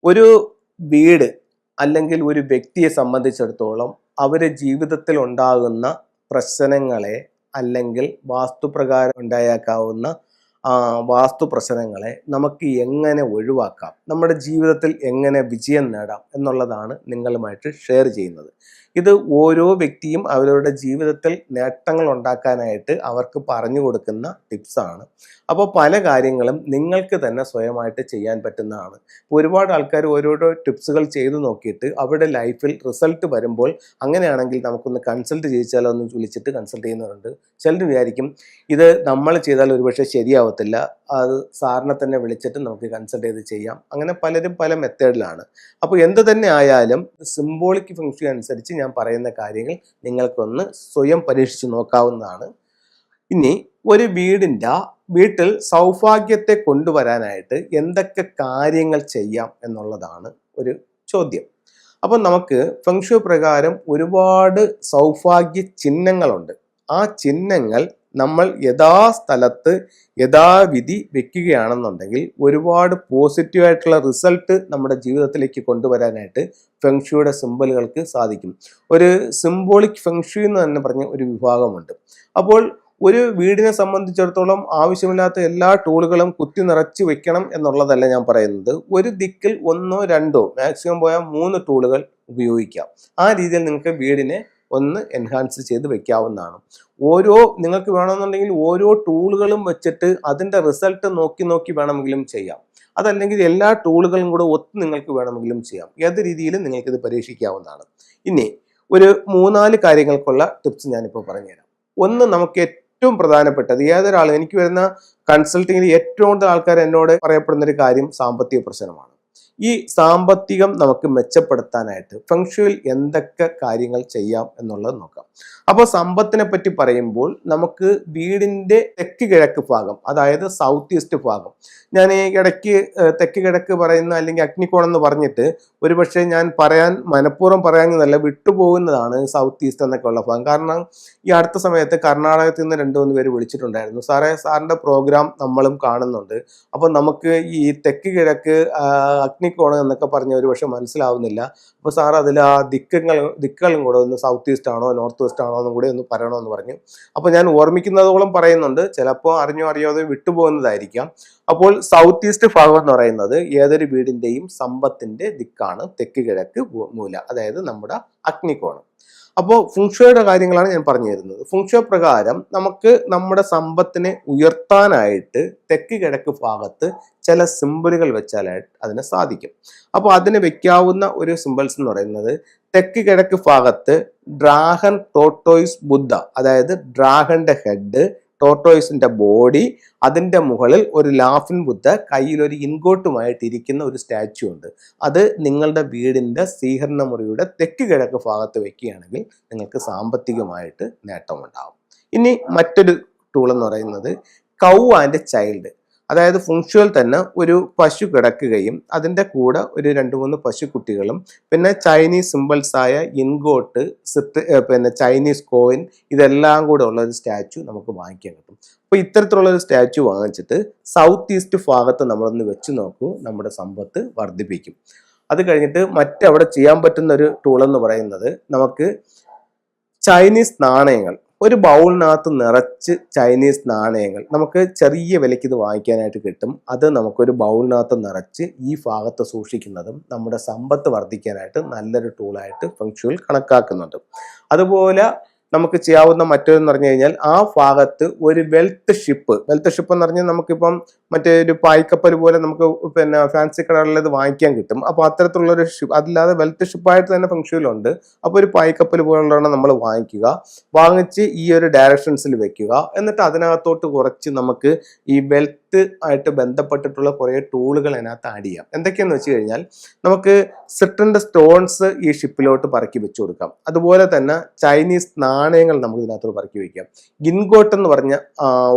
ഒരു വീട് അല്ലെങ്കിൽ ഒരു വ്യക്തിയെ സംബന്ധിച്ചിടത്തോളം അവരുടെ ജീവിതത്തിൽ ഉണ്ടാകുന്ന പ്രശ്നങ്ങളെ അല്ലെങ്കിൽ വാസ്തുപ്രകാരം ഉണ്ടായേക്കാവുന്ന വാസ്തു പ്രശ്നങ്ങളെ നമുക്ക് എങ്ങനെ ഒഴിവാക്കാം, നമ്മുടെ ജീവിതത്തിൽ എങ്ങനെ വിജയം നേടാം എന്നുള്ളതാണ് നിങ്ങളുമായിട്ട് ഷെയർ ചെയ്യുന്നത്. ഇത് ഓരോ വ്യക്തിയും അവരുടെ ജീവിതത്തിൽ നേട്ടങ്ങൾ ഉണ്ടാക്കാനായിട്ട് അവർക്ക് പറഞ്ഞു കൊടുക്കുന്ന ടിപ്സാണ്. അപ്പോൾ പല കാര്യങ്ങളും നിങ്ങൾക്ക് തന്നെ സ്വയമായിട്ട് ചെയ്യാൻ പറ്റുന്നതാണ്. ഒരുപാട് ആൾക്കാർ ഓരോരോ ടിപ്സുകൾ ചെയ്തു നോക്കിയിട്ട് അവരുടെ ലൈഫിൽ റിസൾട്ട് വരുമ്പോൾ അങ്ങനെയാണെങ്കിൽ നമുക്കൊന്ന് കൺസൾട്ട് ചെയ്യിച്ചാലോ എന്ന് വിളിച്ചിട്ട് കൺസൾട്ട് ചെയ്യുന്നവരുണ്ട്. ചിലർ വിചാരിക്കും ഇത് നമ്മൾ ചെയ്താൽ ഒരുപക്ഷെ ശരിയാവത്തില്ല, അത് സാറിനെ തന്നെ വിളിച്ചിട്ട് നമുക്ക് കൺസൾട്ട് ചെയ്ത് ചെയ്യാം. അങ്ങനെ പലരും പല മെത്തേഡിലാണ്. അപ്പോൾ എന്ത് തന്നെ ആയാലും സിംബോളിക് ഫംഗ്ഷൻ അനുസരിച്ച് ഞാൻ പറയുന്ന കാര്യങ്ങൾ നിങ്ങൾക്കൊന്ന് സ്വയം പരീക്ഷിച്ച് നോക്കാവുന്നതാണ്. ഇനി ഒരു വീട്ടിൽ സൗഭാഗ്യത്തെ കൊണ്ടുവരാനായിട്ട് എന്തൊക്കെ കാര്യങ്ങൾ ചെയ്യാം എന്നുള്ളതാണ് ഒരു ചോദ്യം. അപ്പം നമുക്ക് ഫെങ്ഷു പ്രകാരം ഒരുപാട് സൗഭാഗ്യ ചിഹ്നങ്ങളുണ്ട്. ആ ചിഹ്നങ്ങൾ നമ്മൾ യഥാസ്ഥലത്ത് യഥാവിധി വെക്കുകയാണെന്നുണ്ടെങ്കിൽ ഒരുപാട് പോസിറ്റീവായിട്ടുള്ള റിസൾട്ട് നമ്മുടെ ജീവിതത്തിലേക്ക് കൊണ്ടുവരാനായിട്ട് ഫെങ്ഷുയുടെ സിംബലുകൾക്ക് സാധിക്കും. ഒരു സിംബോളിക് ഫെങ്ഷു എന്ന് തന്നെ പറഞ്ഞ ഒരു വിഭാഗമുണ്ട്. അപ്പോൾ ഒരു വീടിനെ സംബന്ധിച്ചിടത്തോളം ആവശ്യമില്ലാത്ത എല്ലാ ടൂളുകളും കുത്തി നിറച്ച് വെക്കണം എന്നുള്ളതല്ല ഞാൻ പറയുന്നത്. ഒരു ദിക്കിൽ 1 2 മാക്സിമം പോയാൽ 3 ടൂളുകൾ ഉപയോഗിക്കാം. ആ രീതിയിൽ നിങ്ങൾക്ക് വീടിനെ ഒന്ന് എൻഹാൻസ് ചെയ്ത് വെക്കാവുന്നതാണ്. നിങ്ങൾക്ക് വേണമെന്നുണ്ടെങ്കിൽ ഓരോ ടൂളുകളും വെച്ചിട്ട് അതിൻ്റെ റിസൾട്ട് നോക്കി വേണമെങ്കിലും ചെയ്യാം. അതല്ലെങ്കിൽ എല്ലാ ടൂളുകളും കൂടെ ഒത്ത് നിങ്ങൾക്ക് വേണമെങ്കിലും ചെയ്യാം. ഏത് രീതിയിലും നിങ്ങൾക്കിത് പരീക്ഷിക്കാവുന്നതാണ്. ഇനി ഒരു 3-4 കാര്യങ്ങൾക്കുള്ള ടിപ്സ് ഞാനിപ്പോൾ പറഞ്ഞുതരാം. ഒന്ന്, നമുക്ക് ഏറ്റവും പ്രധാനപ്പെട്ടത്, എനിക്ക് വരുന്ന കൺസൾട്ടിങ്ങിൽ ഏറ്റവും കൂടുതൽ ആൾക്കാർ എന്നോട് പറയപ്പെടുന്ന ഒരു കാര്യം സാമ്പത്തിക പ്രശ്നമാണ്. ഈ സാമ്പത്തികം നമുക്ക് മെച്ചപ്പെടുത്താനായിട്ട് ഫെങ്ഷുവിൽ എന്തൊക്കെ കാര്യങ്ങൾ ചെയ്യാം എന്നുള്ളത് നോക്കാം. അപ്പോൾ സമ്പത്തിനെ പറ്റി പറയുമ്പോൾ നമുക്ക് വീടിൻ്റെ തെക്ക് കിഴക്ക് ഭാഗം, അതായത് സൗത്ത് ഈസ്റ്റ് ഭാഗം, ഞാൻ ഈ ഇടയ്ക്ക് തെക്ക് കിഴക്ക് പറയുന്ന അല്ലെങ്കിൽ അഗ്നികോണം എന്ന് പറഞ്ഞിട്ട് ഒരുപക്ഷെ ഞാൻ മനഃപൂർവ്വം പറയാഞ്ഞതല്ല, വിട്ടുപോകുന്നതാണ് സൗത്ത് ഈസ്റ്റ് എന്നൊക്കെ ഉള്ള ഭാഗം. കാരണം ഈ അടുത്ത സമയത്ത് കർണാടകത്തിൽ നിന്ന് 2-3 പേര് വിളിച്ചിട്ടുണ്ടായിരുന്നു. സാറിൻ്റെ പ്രോഗ്രാം നമ്മളും കാണുന്നുണ്ട്, അപ്പോൾ നമുക്ക് ഈ തെക്ക് കിഴക്ക് അഗ്നികോണം എന്നൊക്കെ പറഞ്ഞ ഒരുപക്ഷെ മനസ്സിലാവുന്നില്ല. അപ്പോൾ സാർ അതിൽ ആ ദിക്കുകളും കൂടെ ഒന്ന് സൗത്ത് ഈസ്റ്റ് ആണോ നോർത്ത് വെസ്റ്റ് ആണോ എന്നും കൂടെ ഒന്ന് പറയണമെന്ന് പറഞ്ഞു. അപ്പോൾ ഞാൻ ഓർമ്മിക്കുന്നതോളം പറയുന്നുണ്ട്, ചിലപ്പോൾ അറിയാതെ വിട്ടുപോകുന്നതായിരിക്കാം. അപ്പോൾ സൗത്ത് ഈസ്റ്റ് ഭാഗം എന്ന് പറയുന്നത് ഏതൊരു വീടിൻ്റെയും സമ്പത്തിൻ്റെ ദിക്കാണ് തെക്ക് കിഴക്ക് മൂല, അതായത് നമ്മുടെ അഗ്നികോണം. അപ്പോൾ ഫുങ്ഷയുടെ കാര്യങ്ങളാണ് ഞാൻ പറഞ്ഞു തരുന്നത്. ഫുങ്ഷ പ്രകാരം നമുക്ക് നമ്മുടെ സമ്പത്തിനെ ഉയർത്താനായിട്ട് തെക്ക് കിഴക്ക് ഭാഗത്ത് ചില സിമ്പിളുകൾ വെച്ചാലായിട്ട് അതിന് സാധിക്കും. അപ്പോൾ അതിന് വെക്കാവുന്ന ഒരു സിമ്പിൾസ് എന്ന് പറയുന്നത്, തെക്ക് കിഴക്ക് ഭാഗത്ത് ഡ്രാഗൺ ടോർട്ടോയിസ് ബുദ്ധ, അതായത് ഡ്രാഗന്റെ ഹെഡ്, ടോർട്ടോയിസിന്റെ ബോഡി, അതിൻ്റെ മുകളിൽ ഒരു ലാഫിൻ ബുദ്ധ കയ്യിൽ ഒരു ഇൻഗോട്ടുമായിട്ട് ഇരിക്കുന്ന ഒരു സ്റ്റാച്ചു ഉണ്ട്. അത് നിങ്ങളുടെ വീടിൻ്റെ സ്വീകരണ മുറിയുടെ തെക്ക് കിഴക്ക് ഭാഗത്ത് വെക്കുകയാണെങ്കിൽ നിങ്ങൾക്ക് സാമ്പത്തികമായിട്ട് നേട്ടമുണ്ടാകും. ഇനി മറ്റൊരു ടൂൾ എന്ന് പറയുന്നത് കൗ ആൻഡ് ചൈൽഡ്, അതായത് ഫുങ്ഷുവൽ തന്നെ ഒരു പശു കിടക്കുകയും അതിൻ്റെ കൂടെ ഒരു 2-3 പശുക്കുട്ടികളും പിന്നെ ചൈനീസ് സിമ്പിൾസായ ഇൻഗോട്ട്, പിന്നെ ചൈനീസ് കോയിൻ, ഇതെല്ലാം കൂടെ ഉള്ള ഒരു സ്റ്റാച്ചു നമുക്ക് വാങ്ങിക്കാൻ കിട്ടും. അപ്പോൾ ഇത്തരത്തിലുള്ള ഒരു സ്റ്റാച്ചു വാങ്ങിച്ചിട്ട് സൗത്ത് ഈസ്റ്റ് ഭാഗത്ത് നമ്മളൊന്ന് വെച്ച് നോക്കൂ, നമ്മുടെ സമ്പത്ത് വർദ്ധിപ്പിക്കും. അത് കഴിഞ്ഞിട്ട് മറ്റവിടെ ചെയ്യാൻ പറ്റുന്ന ഒരു ടൂൾ എന്ന് പറയുന്നത്, നമുക്ക് ചൈനീസ് നാണയങ്ങൾ, ഒരു ബൗളിനകത്ത് നിറച്ച് ചൈനീസ് നാണയങ്ങൾ നമുക്ക് ചെറിയ വിലയ്ക്ക് ഇത് വാങ്ങിക്കാനായിട്ട് കിട്ടും. അത് നമുക്കൊരു ബൗളിനകത്ത് നിറച്ച് ഈ ഭാഗത്ത് സൂക്ഷിക്കുന്നതും നമ്മുടെ സമ്പത്ത് വർദ്ധിക്കാനായിട്ട് നല്ലൊരു ടൂളായിട്ട് ഫെങ്ഷുവിൽ കണക്കാക്കുന്നുണ്ട്. അതുപോലെ നമുക്ക് ചെയ്യാവുന്ന മറ്റൊരെന്ന് പറഞ്ഞു കഴിഞ്ഞാൽ, ആ ഭാഗത്ത് ഒരു വെൽത്ത് ഷിപ്പ് എന്ന് പറഞ്ഞാൽ നമുക്കിപ്പം മറ്റേ ഒരു പായ്ക്കപ്പൽ പോലെ നമുക്ക് പിന്നെ ഫാൻസി കടകളിൽ ഇത് വാങ്ങിക്കാൻ കിട്ടും. അപ്പോൾ അത്തരത്തിലുള്ളൊരു ഷിപ്പ്, അതില്ലാതെ വെൽത്ത് ഷിപ്പായിട്ട് തന്നെ ഫെങ്ഷുവിലുണ്ട്. അപ്പോൾ ഒരു പായ്ക്കപ്പൽ പോലുള്ളതാണ് നമ്മൾ വാങ്ങിച്ച് ഈ ഒരു ഡയറക്ഷൻസിൽ വെക്കുക. എന്നിട്ട് അതിനകത്തോട്ട് കുറച്ച് നമുക്ക് ഈ വെൽത്ത് ആയിട്ട് ബന്ധപ്പെട്ടിട്ടുള്ള കുറേ ടൂളുകൾ അതിനകത്ത് ആഡ് ചെയ്യാം. എന്തൊക്കെയാന്ന് വെച്ച് കഴിഞ്ഞാൽ, നമുക്ക് സിട്രന്റെ സ്റ്റോൺസ് ഈ ഷിപ്പിലോട്ട് പറക്കി വെച്ചു കൊടുക്കാം. അതുപോലെ തന്നെ ചൈനീസ് നാണയങ്ങൾ നമുക്ക് ഇതിനകത്തോട്ട് പറക്കി വെക്കാം. ഇൻഗോട്ട് എന്ന് പറഞ്ഞ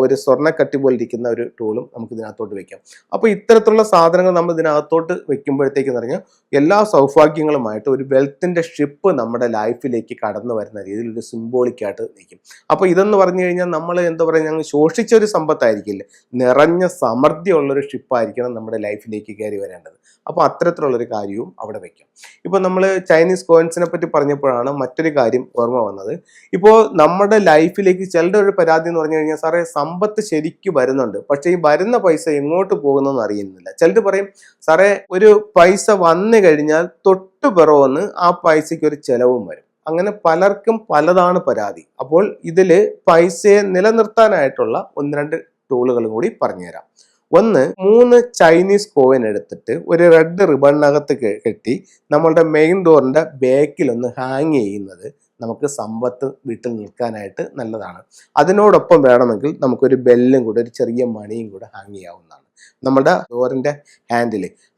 ഒരു സ്വർണ്ണക്കട്ടി പോലെ ഇരിക്കുന്ന ഒരു ടൂളും നമുക്ക് ഇതിനകത്തോട്ട് വെക്കാം. അപ്പോൾ ഇത്തരത്തിലുള്ള സാധനങ്ങൾ നമ്മൾ ഇതിനകത്തോട്ട് വെക്കുമ്പോഴത്തേക്ക് പറഞ്ഞാൽ എല്ലാ സൗഭാഗ്യങ്ങളുമായിട്ട് ഒരു വെൽത്തിന്റെ ഷിപ്പ് നമ്മുടെ ലൈഫിലേക്ക് കടന്നു വരുന്ന രീതിയിൽ ഒരു സിംബോളിക്കായിട്ട് നിൽക്കും. അപ്പോൾ ഇതെന്ന് പറഞ്ഞു കഴിഞ്ഞാൽ നമ്മൾ എന്താ പറയുക, ഞങ്ങൾ ശോഷിച്ച ഒരു സമ്പത്തായിരിക്കില്ല, നിറഞ്ഞ നിറഞ്ഞ സമൃദ്ധിയുള്ളൊരു ഷിപ്പായിരിക്കണം നമ്മുടെ ലൈഫിലേക്ക് കയറി വരേണ്ടത്. അപ്പോൾ അത്തരത്തിലുള്ളൊരു കാര്യവും അവിടെ വയ്ക്കും. ഇപ്പോൾ നമ്മൾ ചൈനീസ് കോയിൻസിനെ പറ്റി പറഞ്ഞപ്പോഴാണ് മറ്റൊരു കാര്യം ഓർമ്മ വന്നത്. ഇപ്പോൾ നമ്മുടെ ലൈഫിലേക്ക് ചിലരുടെ ഒരു പരാതി എന്ന് പറഞ്ഞു കഴിഞ്ഞാൽ, സാറേ സമ്പത്ത് ശരിക്കും വരുന്നുണ്ട്, പക്ഷേ ഈ വരുന്ന പൈസ എങ്ങോട്ട് പോകുന്നതെന്ന് അറിയുന്നില്ല. ചിലർ പറയും, സാറേ ഒരു പൈസ വന്നു കഴിഞ്ഞാൽ തൊട്ടു പിറവെന്ന് ആ പൈസയ്ക്ക് ഒരു ചെലവും വരും. അങ്ങനെ പലർക്കും പലതാണ് പരാതി. അപ്പോൾ ഇതിൽ പൈസയെ നിലനിർത്താനായിട്ടുള്ള 1-2 ടൂളുകളും കൂടി പറഞ്ഞുതരാം. ഒന്ന്, 3 ചൈനീസ് കോയിൻ എടുത്തിട്ട് ഒരു റെഡ് റിബണിനകത്ത് കെട്ടി നമ്മളുടെ മെയിൻ ഡോറിന്റെ ബാക്കിൽ ഒന്ന് ഹാങ് ചെയ്യുന്നത് നമുക്ക് സമ്പത്ത് വീട്ടിൽ നിൽക്കാനായിട്ട് നല്ലതാണ്. അതിനോടൊപ്പം വേണമെങ്കിൽ നമുക്കൊരു ബെല്ലും കൂടെ, ഒരു ചെറിയ മണിയും കൂടെ ഹാങ് ചെയ്യാവുന്നതാണ്. നമ്മുടെ ഡോറിന്റെ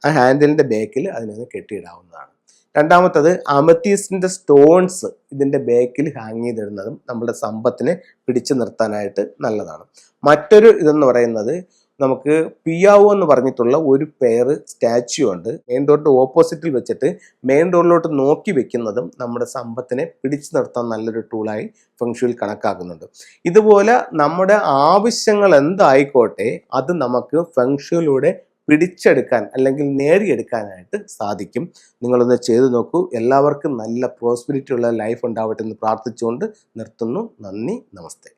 ആ ഹാൻഡിലിന്റെ ബാക്കിൽ അതിനൊന്ന് കെട്ടിയിടാവുന്നതാണ്. രണ്ടാമത്തത്, അമത്തീസിന്റെ സ്റ്റോൺസ് ഇതിന്റെ ബാക്കിൽ ഹാങ് ചെയ്തിടുന്നതും നമ്മുടെ സമ്പത്തിനെ പിടിച്ചു നിർത്താനായിട്ട് നല്ലതാണ്. മറ്റൊരു ഇതെന്ന് പറയുന്നത്, നമുക്ക് പിയാവോ എന്ന് പറഞ്ഞിട്ടുള്ള ഒരു പെയർ സ്റ്റാച്യു ഉണ്ട്. മെയിൻ ഡോറിന്റെ ഓപ്പോസിറ്റിൽ വെച്ചിട്ട് മെയിൻ ഡോറിലോട്ട് നോക്കി വെക്കുന്നതും നമ്മുടെ സമ്പത്തിനെ പിടിച്ചു നിർത്താൻ നല്ലൊരു ടൂളായി ഫെങ്ഷുയിൽ കണക്കാക്കുന്നുണ്ട്. ഇതുപോലെ നമ്മുടെ ആവശ്യങ്ങൾ എന്തായിക്കോട്ടെ അത് നമുക്ക് ഫെങ്ഷുയിലൂടെ പിടിച്ചെടുക്കാൻ അല്ലെങ്കിൽ നേടിയെടുക്കാനായിട്ട് സാധിക്കും. നിങ്ങളൊന്ന് ചെയ്തു നോക്കൂ. എല്ലാവർക്കും നല്ല പ്രോസ്പെരിറ്റി ഉള്ള ലൈഫ് ഉണ്ടാവട്ടെ എന്ന് പ്രാർത്ഥിച്ചുകൊണ്ട് നിർത്തുന്നു. നന്ദി, നമസ്തേ.